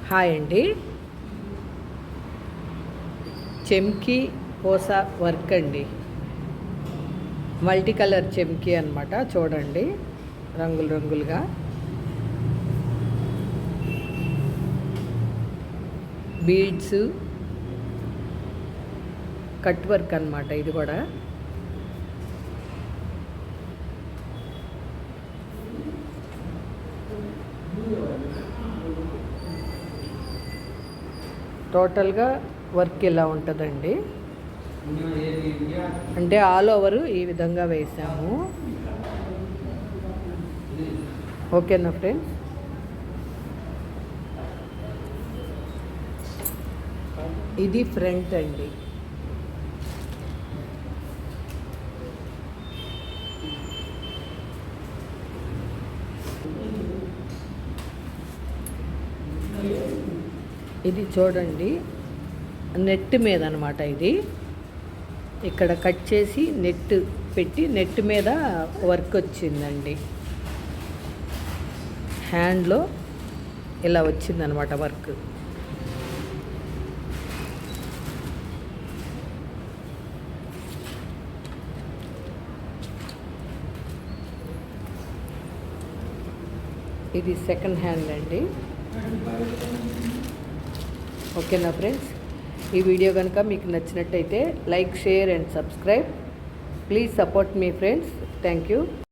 Hi అండి. చెమ్కీ పూస work అండి. మల్టీ కలర్ చెమ్కీ అనమాట. చూడండి, రంగులు రంగులుగా బీడ్స్, కట్ వర్క్ అనమాట. ఇది కూడా టోటల్గా వర్క్ ఇలా ఉంటుందండి. అంటే ఆల్ ఓవర్ ఈ విధంగా వేసాము. ఓకేనా ఫ్రెండ్స్? ఇది ఫ్రంట్ అండి. ఇది చూడండి, నెట్ మీద అనమాట. ఇది ఇక్కడ కట్ చేసి నెట్ పెట్టి నెట్ మీద వర్క్ వచ్చిందండి. హ్యాండ్లో ఇలా వచ్చిందనమాట వర్క్. ఇది సెకండ్ హ్యాండ్ అండి. ఓకేనా ఫ్రెండ్స్? ఈ వీడియో కనుక మీకు నచ్చినట్టయితే like, share and subscribe. Please support me friends. Thank you.